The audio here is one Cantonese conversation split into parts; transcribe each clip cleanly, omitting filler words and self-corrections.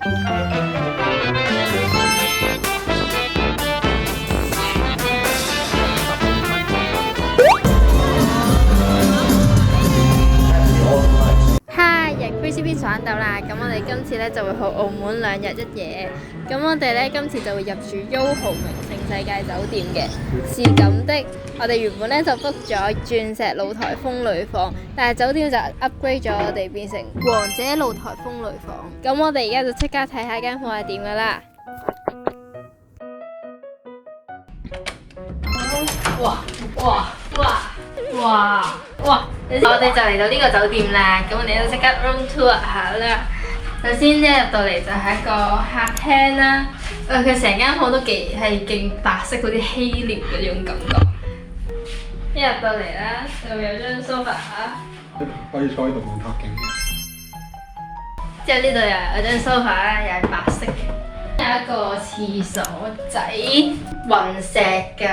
嗨，日 Crazy Beach 玩到啦！咁我哋今次咧就會去澳門2日1夜。咁我哋咧今次就會入住優豪名勝世界酒店嘅。是咁的，我哋原本咧就 book 咗鑽石露台風呂房，但係酒店就 upgrade 咗我哋變成王者露台風呂房。咁我哋而家就即刻睇下間房係點噶啦！哇！我哋就嚟到呢個酒店啦，咁我哋都即刻 room tour 下啦。首先一入到嚟就係一個客廳啦，佢成間房都係勁白色，好似希臘嗰種感覺。一入到嚟啦，就會有張 sofa， 可以坐喺度望拍景。之後呢度又有張 sofa 啦，又係白色嘅，有一個廁所仔，雲石㗎。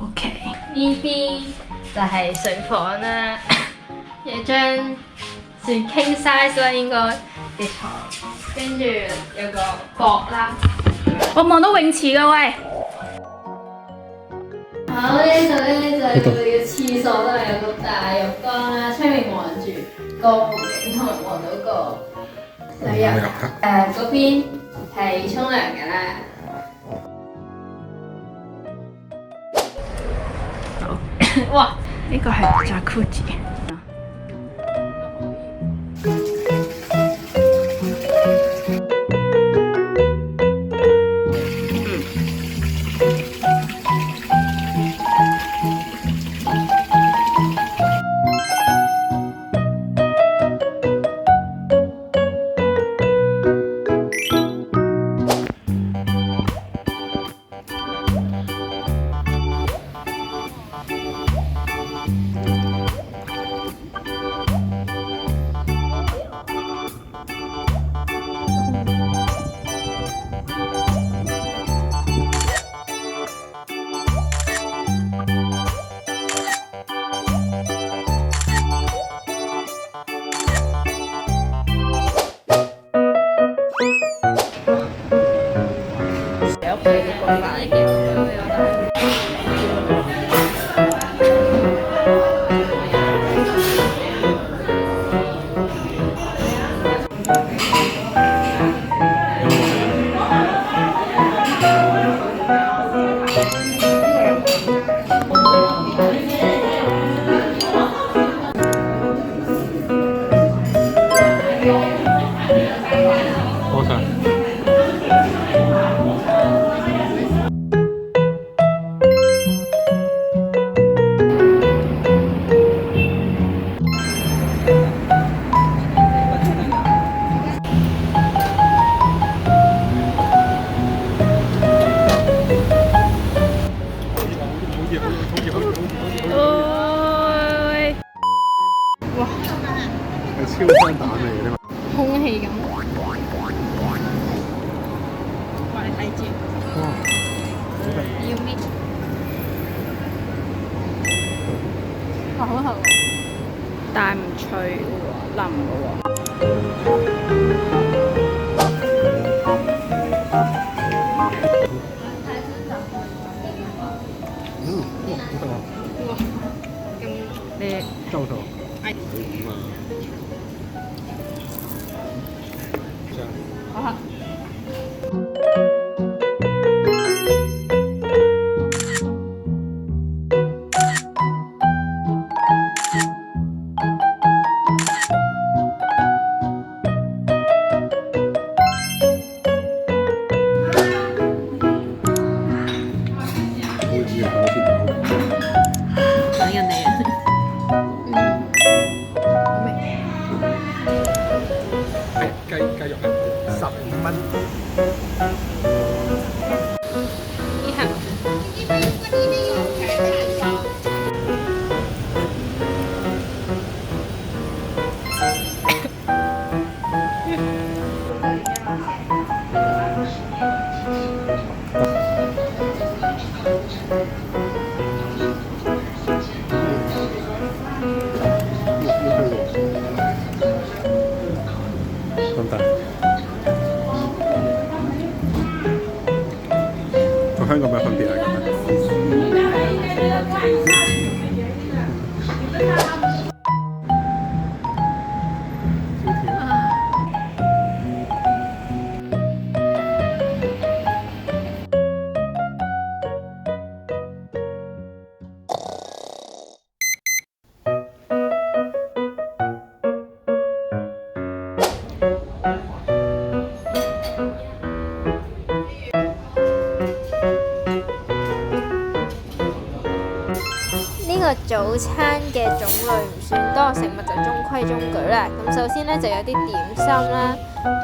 OK， 呢邊就係睡房啦，有張算 king size 啦，應該嘅床，跟住有個膊啦。我望到泳池㗎喂！好，呢度咧就係我哋嘅廁所啦，有個大浴缸啦，出面望住個湖景同埋望到個旅遊。嗰邊係沖涼㗎啦。哇！呢個係 Jacuzzi。超生蛋嚟嘅呢個，空氣咁。過嚟睇住。哇！要搣。哇，好厚喎！但係唔脆喎，腍嘅喎。好得啊！哇！咁你周頭。係。咁啊！好啊！等人哋啊！好味。係雞肉係15蚊。你好。咁大。香港咩分別啊？咁呢個早餐嘅種類唔算多，食物就中規中矩啦。咁首先呢，就有啲點心啦，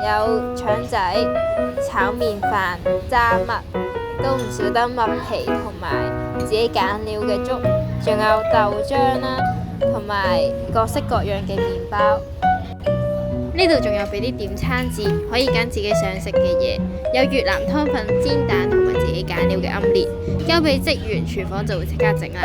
有腸仔、炒麵飯、炸物，都唔少得麥皮同埋自己揀料嘅粥，仲有豆漿啦，同埋各式各樣嘅麵包。呢度仲有俾啲點餐紙，可以揀自己想食嘅嘢，有越南湯粉、煎蛋同埋自己揀料嘅奄列，交俾職員，廚房就會即刻整啦。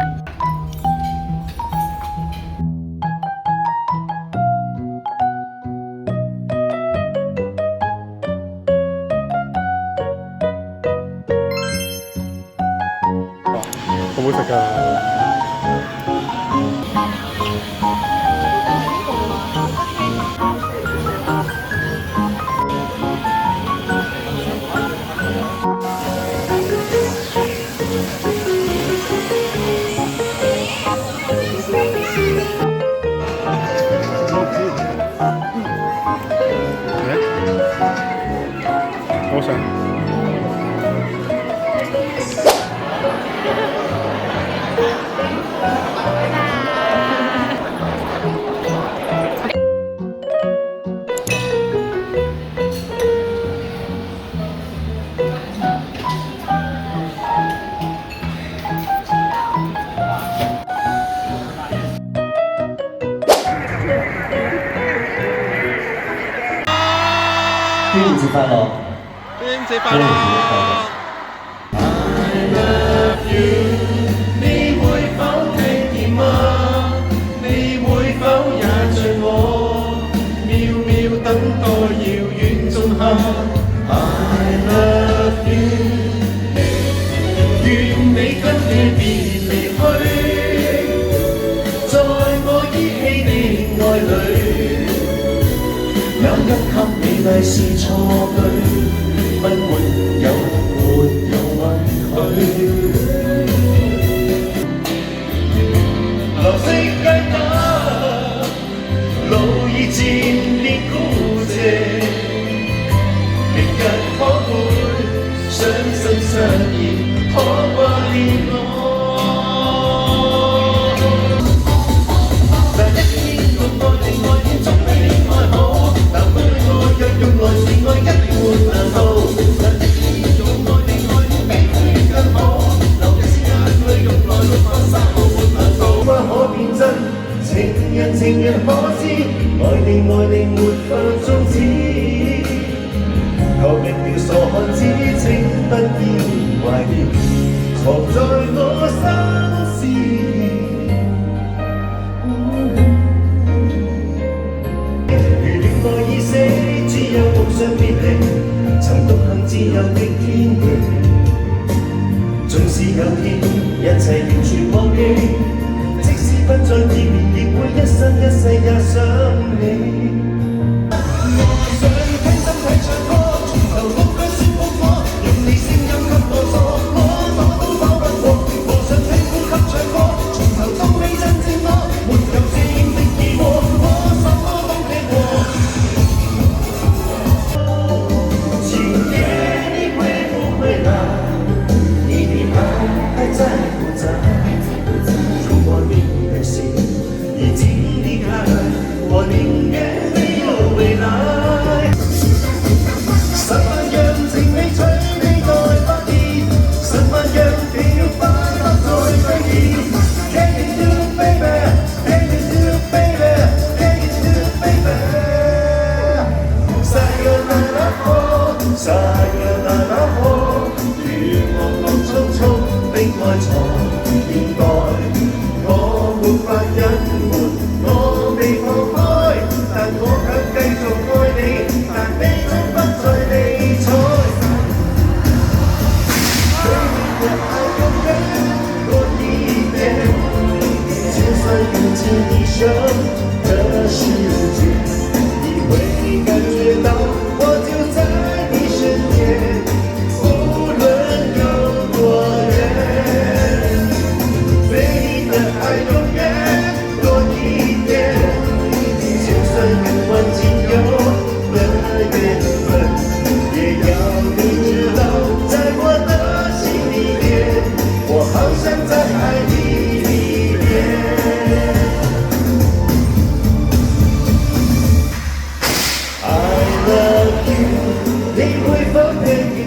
好唔好食㗎？我想。端午節快樂！端午節快樂！你會否聽見嗎？你會否也像我，秒秒等待遙遠仲夏？I love you， 願你跟你別離去，在我依稀的愛裡，眼一給美麗是錯對，不沒有允許。流色街燈，路已漸變孤寂，明日可會雙心相依，可掛念我？但一天用愛情愛戀總比戀愛好，男女愛若用來是愛，一定沒難度。但一天用愛情愛戀比戀更好，流一絲眼淚用來綠化沙漠沒難度。不可變真，情人可知，愛你沒法終止。求明了傻漢子，請不要懷念，藏在我心事。如戀愛已死，只有夢想別離，曾獨行自由的天地。縱使有天，一切完全忘記。即使不再見面，亦會一生一世也想你。我想聽心體唱歌，從頭錄句説報我，用你聲音給我錯，我躲都躲不過。我想聽呼吸唱歌，從頭到尾真正我，沒有這樣的疑惑，我什麼都聽過。今夜你會不會來？你的愛還在不在？我你的心已經離開，我寧願沒有未來。10萬樣情未取，你待發現，10萬樣變快樂在兌現。Can you do it, baby? Can you do it, baby? Can you do it, baby? Sayonara ho, sayonara ho，如茫茫匆匆的愛藏現代。我沒法隱瞞，我未放開，但我卻繼續愛你，但你終不再理睬。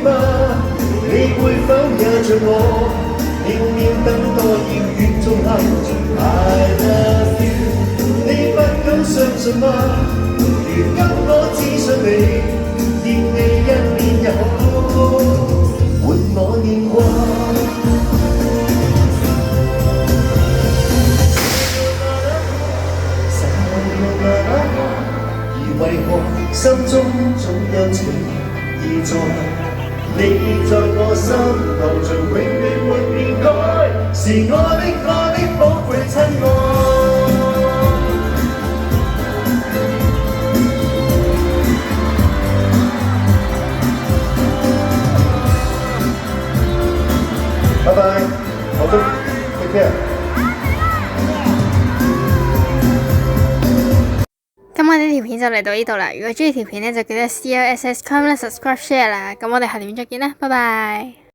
嗎？你會否也像我，秒秒等待遙遠縱後 I love you， 你不敢相信嗎？如今我只想你，見你一面也好，換我念掛。而為何心中總有情意在？你在我心頭像永遠沒變改，是我的寶貝親愛。拜拜，我都 take care。咁我呢條片就嚟到呢度啦，如果中意條片呢，就記得 CLSS comment subscribe share 啦，咁我哋下條片再見啦，拜拜。